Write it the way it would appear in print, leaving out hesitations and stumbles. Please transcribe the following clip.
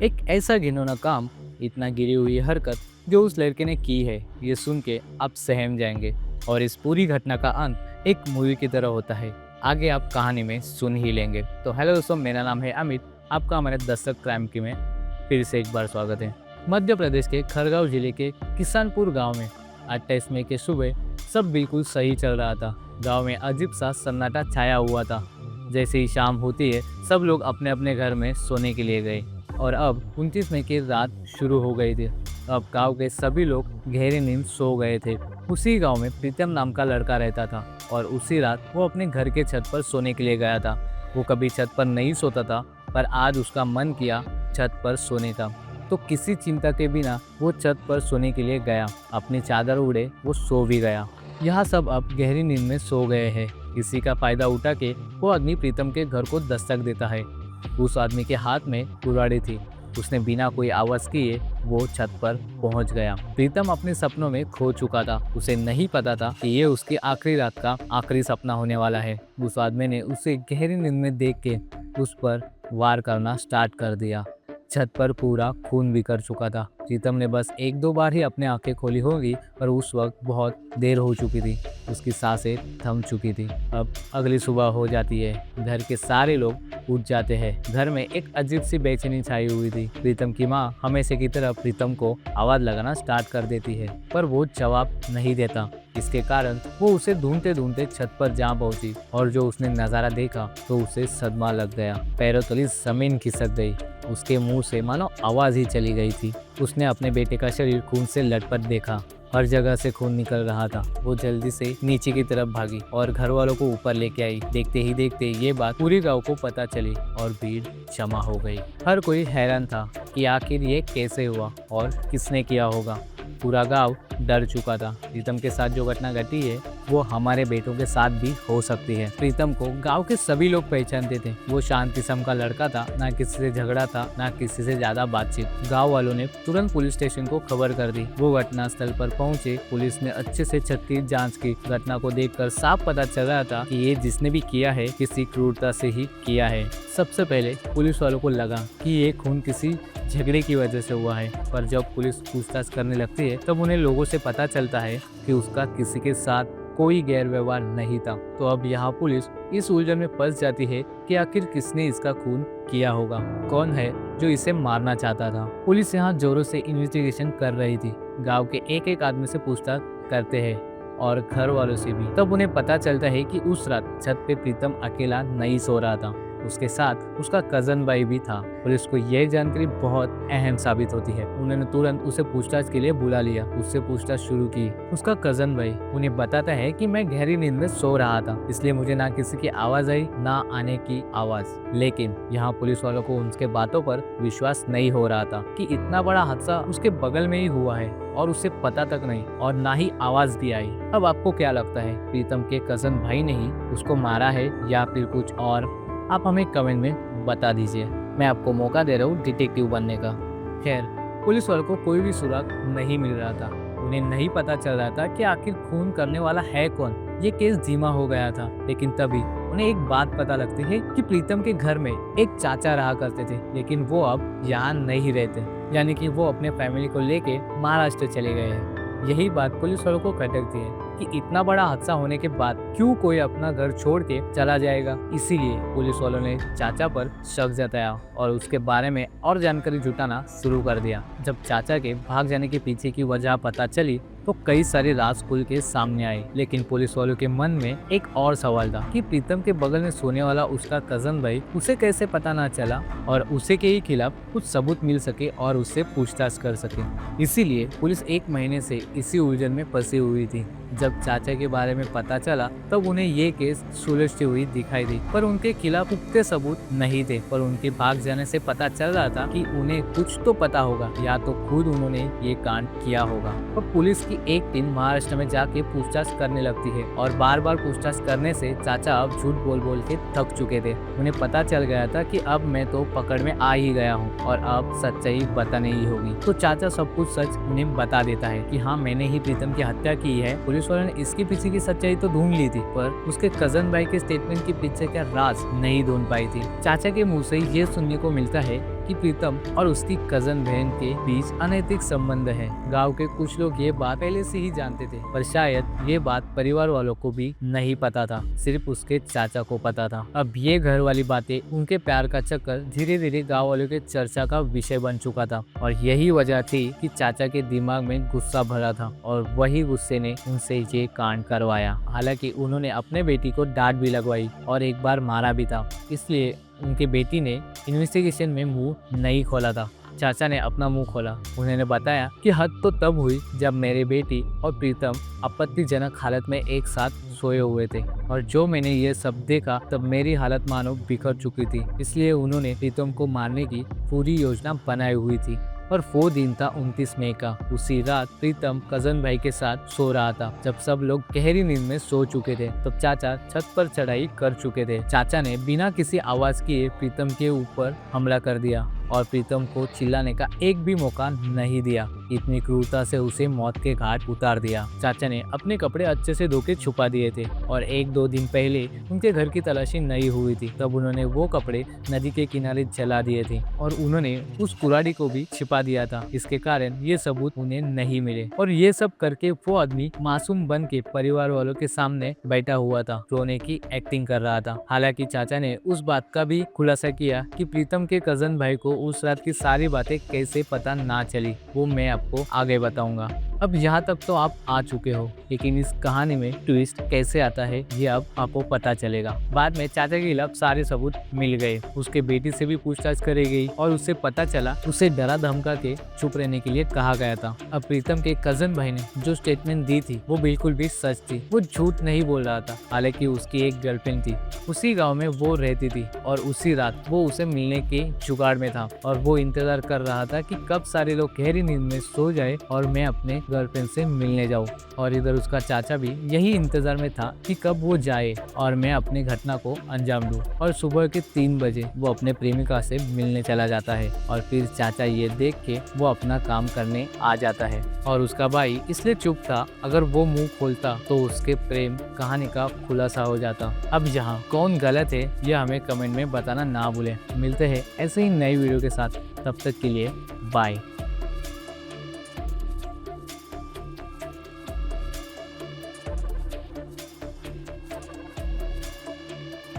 एक ऐसा घिनौना काम, इतना गिरी हुई हरकत जो उस लड़के ने की है, ये सुन के आप सहम जाएंगे। और इस पूरी घटना का अंत एक मूवी की तरह होता है। आगे आप कहानी में सुन ही लेंगे। तो हेलो दोस्तों, मेरा नाम है अमित। आपका हमारे दस्तक क्राइम की में फिर से एक बार स्वागत है। मध्य प्रदेश के खरगोन जिले के किसानपुर गांव में 28 मई के सुबह सब बिल्कुल सही चल रहा था। गांव में अजीब सा सन्नाटा छाया हुआ था। जैसे ही शाम होती है, सब लोग अपने अपने घर में सोने के लिए गए और अब 29 मई की रात शुरू हो गई थी। अब गांव के सभी लोग गहरी नींद सो गए थे। उसी गांव में प्रीतम नाम का लड़का रहता था और उसी रात वो अपने घर के छत पर सोने के लिए गया था। वो कभी छत पर नहीं सोता था, पर आज उसका मन किया छत पर सोने का। तो किसी चिंता के बिना वो छत पर सोने के लिए गया। अपनी चादर उड़े वो सो भी गया। यहाँ सब अब गहरी नींद में सो गए हैं। इसी का फायदा उठा के वो आदमी प्रीतम के घर को दस्तक देता है। उस आदमी के हाथ में कुल्हाड़ी थी। उसने बिना कोई आवाज किए वो छत पर पहुंच गया। प्रीतम अपने सपनों में खो चुका था। उसे नहीं पता था कि ये उसकी आखिरी रात का आखिरी सपना होने वाला है। उस आदमी ने उसे गहरी नींद में देख के उस पर वार करना स्टार्ट कर दिया। छत पर पूरा खून बिखर चुका था। प्रीतम ने बस एक दो बार ही अपने आंखें खोली होगी, पर उस वक्त बहुत देर हो चुकी थी। उसकी सांसें थम चुकी थी। अब अगली सुबह हो जाती है। घर के सारे लोग उठ जाते हैं। घर में एक अजीब सी बेचैनी छाई हुई थी। प्रीतम की माँ हमेशा की तरह प्रीतम को आवाज लगाना स्टार्ट कर देती है, पर वो जवाब नहीं देता। इसके कारण वो उसे ढूंढते ढूंढते छत पर जा पहुंची और जो उसने नजारा देखा तो उसे सदमा लग गया। पैरों तले जमीन खिसक गई। उसके मुंह से मानो आवाज ही चली गई थी। उसने अपने बेटे का शरीर खून से लटपट देखा। हर जगह से खून निकल रहा था। वो जल्दी से नीचे की तरफ भागी और घर वालों को ऊपर लेके आई। देखते ही देखते ये बात पूरी गांव को पता चली और भीड़ जमा हो गई। हर कोई हैरान था कि आखिर ये कैसे हुआ और किसने किया होगा। पूरा गांव डर चुका था। प्रीतम के साथ जो घटना घटी है वो हमारे बेटों के साथ भी हो सकती है। प्रीतम को गांव के सभी लोग पहचानते थे। वो शांत किस्म का लड़का था, ना किसी से झगड़ा था, ना किसी से ज्यादा बातचीत। गांव वालों ने तुरंत पुलिस स्टेशन को खबर कर दी। वो घटना स्थल पर पहुंचे। पुलिस ने अच्छे से छत्तीस जांच की। घटना को देखकर साफ पता चल रहा था कि ये जिसने भी किया है किसी क्रूरता से ही किया है। सबसे पहले पुलिस वालों को लगा कि ये खून किसी झगड़े की वजह से हुआ है, पर जब पुलिस पूछताछ करने लगती है तब उन्हें लोगों से पता चलता है कि उसका किसी के साथ कोई गैर व्यवहार नहीं था। तो अब यहाँ पुलिस इस उलझन में फंस जाती है कि आखिर किसने इसका खून किया होगा, कौन है जो इसे मारना चाहता था। पुलिस यहाँ जोरों से इन्वेस्टिगेशन कर रही थी। गांव के एक एक आदमी से पूछताछ करते हैं और घर वालों से भी। तब उन्हें पता चलता है कि उस रात छत पे प्रीतम अकेला नहीं सो रहा था। उसके साथ उसका कजन भाई भी था। पुलिस को यह जानकारी बहुत अहम साबित होती है। उन्होंने तुरंत उसे पूछताछ के लिए बुला लिया। उससे पूछताछ शुरू की। उसका कजन भाई उन्हें बताता है कि मैं गहरी नींद में सो रहा था, इसलिए मुझे ना किसी की आवाज आई ना आने की आवाज। लेकिन यहाँ पुलिस वालों को उनके बातों पर विश्वास नहीं हो रहा था कि इतना बड़ा हादसा उसके बगल में ही हुआ है और उसे पता तक नहीं और ना ही आवाज भी आई। अब आपको क्या लगता है, प्रीतम के कजन भाई ने ही उसको मारा है या फिर कुछ और? आप हमें कमेंट में बता दीजिए। मैं आपको मौका दे रहा हूँ डिटेक्टिव बनने का। खैर, पुलिस वालों को कोई भी सुराग नहीं मिल रहा था। उन्हें नहीं पता चल रहा था कि आखिर खून करने वाला है कौन। ये केस धीमा हो गया था। लेकिन तभी उन्हें एक बात पता लगती है कि प्रीतम के घर में एक चाचा रहा करते थे, लेकिन वो अब यहाँ नहीं रहते। यानी कि वो अपने फैमिली को लेके महाराष्ट्र चले गए हैं। यही बात पुलिस वालों को खटकती है कि इतना बड़ा हादसा होने के बाद क्यों कोई अपना घर छोड़ के चला जाएगा। इसीलिए पुलिस वालों ने चाचा पर शक जताया और उसके बारे में और जानकारी जुटाना शुरू कर दिया। जब चाचा के भाग जाने के पीछे की वजह पता चली तो कई सारे राज खुल के सामने आए। लेकिन पुलिस वालों के मन में एक और सवाल था कि प्रीतम के बगल में सोने वाला उसका कजन भाई, उसे कैसे पता ना चला और उसे के ही खिलाफ कुछ सबूत मिल सके और उससे पूछताछ कर सके। इसीलिए पुलिस एक महीने से इसी उलझन में फंसी हुई थी। जब चाचा के बारे में पता चला तब उन्हें ये केस सुलझती हुई दिखाई दी, पर उनके खिलाफ पुख्ते सबूत नहीं थे। पर उनके भाग जाने से पता चल रहा था कि उन्हें कुछ तो पता होगा, या तो खुद उन्होंने ये कांड किया होगा। और पुलिस की एक टीम महाराष्ट्र में जाके पूछताछ करने लगती है और बार बार पूछताछ करने से चाचा अब झूठ बोल बोल के थक चुके थे। उन्हें पता चल गया था कि अब मैं तो पकड़ में आ ही गया हूँ और अब सच्चाई बतानी ही होगी। तो चाचा सब कुछ सच उन्हें बता देता है कि हाँ, मैंने ही प्रीतम की हत्या की है। पुलिस वालों ने इसके पीछे की सच्चाई तो ढूंढ ली थी, पर उसके कजन भाई के स्टेटमेंट के पीछे क्या राज नहीं ढूंढ पाई थी। चाचा के मुंह से ये सुनने को मिलता है कि प्रीतम और उसकी कजन बहन के बीच अनैतिक संबंध है। गांव के कुछ लोग ये बात पहले से ही जानते थे, पर शायद ये बात परिवार वालों को भी नहीं पता था, सिर्फ उसके चाचा को पता था। अब ये घर वाली बातें, उनके प्यार का चक्कर धीरे धीरे गाँव वालों के चर्चा का विषय बन चुका था और यही वजह थी कि चाचा के दिमाग में गुस्सा भरा था और वही गुस्से ने उनसे ये कांड करवाया। हालांकि उन्होंने अपने बेटी को डांट भी लगवाई और एक बार मारा भी था, इसलिए उनकी बेटी ने इन्वेस्टिगेशन में मुंह नहीं खोला था। चाचा ने अपना मुंह खोला। उन्होंने बताया कि हद तो तब हुई जब मेरी बेटी और प्रीतम आपत्तिजनक हालत में एक साथ सोए हुए थे और जो मैंने ये सब देखा तब मेरी हालत मानो बिखर चुकी थी। इसलिए उन्होंने प्रीतम को मारने की पूरी योजना बनाई हुई थी और वो दिन था 29 मई का। उसी रात प्रीतम कजन भाई के साथ सो रहा था। जब सब लोग गहरी नींद में सो चुके थे तब चाचा छत पर चढ़ाई कर चुके थे। चाचा ने बिना किसी आवाज किए प्रीतम के ऊपर हमला कर दिया और प्रीतम को चिल्लाने का एक भी मौका नहीं दिया। इतनी क्रूरता से उसे मौत के घाट उतार दिया। चाचा ने अपने कपड़े अच्छे से धो के छुपा दिए थे और 1-2 दिन पहले उनके घर की तलाशी नहीं हुई थी, तब उन्होंने वो कपड़े नदी के किनारे जला दिए थे और उन्होंने उस कुराड़ी को भी छिपा दिया था। इसके कारण ये सबूत उन्हें नहीं मिले और ये सब करके वो आदमी मासूम बन के परिवार वालों के सामने बैठा हुआ था, रोने की एक्टिंग कर रहा था। हालांकि चाचा ने उस बात का भी खुलासा किया कि प्रीतम के कजन भाई को उस रात की सारी बातें कैसे पता ना चली, वो मैं आपको आगे बताऊंगा। अब यहाँ तक तो आप आ चुके हो, लेकिन इस कहानी में ट्विस्ट कैसे आता है ये अब आपको पता चलेगा। बाद में चाचा के खिलाफ सारे सबूत मिल गए, उसके बेटी से भी पूछताछ करी गई और उससे पता चला उसे डरा धमका के चुप रहने के लिए कहा गया था। अब प्रीतम के कजन भाई ने जो स्टेटमेंट दी थी वो बिल्कुल भी सच थी, वो झूठ नहीं बोल रहा था। हालांकि उसकी एक गर्लफ्रेंड थी, उसी गाँव में वो रहती थी और उसी रात वो उसे मिलने के जुगाड़ में था और वो इंतजार कर रहा था कि कब सारे लोग गहरी नींद में सो जाए और मैं अपने गर्लफ्रेंड से मिलने जाऊं। और इधर उसका चाचा भी यही इंतजार में था कि कब वो जाए और मैं अपने घटना को अंजाम दूं। और सुबह के 3 बजे वो अपने प्रेमिका से मिलने चला जाता है और फिर चाचा ये देख के वो अपना काम करने आ जाता है और उसका भाई इसलिए चुप था, अगर वो मुंह खोलता तो उसके प्रेम कहानी का खुलासा हो जाता। अब यहाँ कौन गलत है यह हमें कमेंट में बताना ना भूलें। मिलते हैं ऐसे ही नई वीडियो के साथ, तब तक के लिए बाय।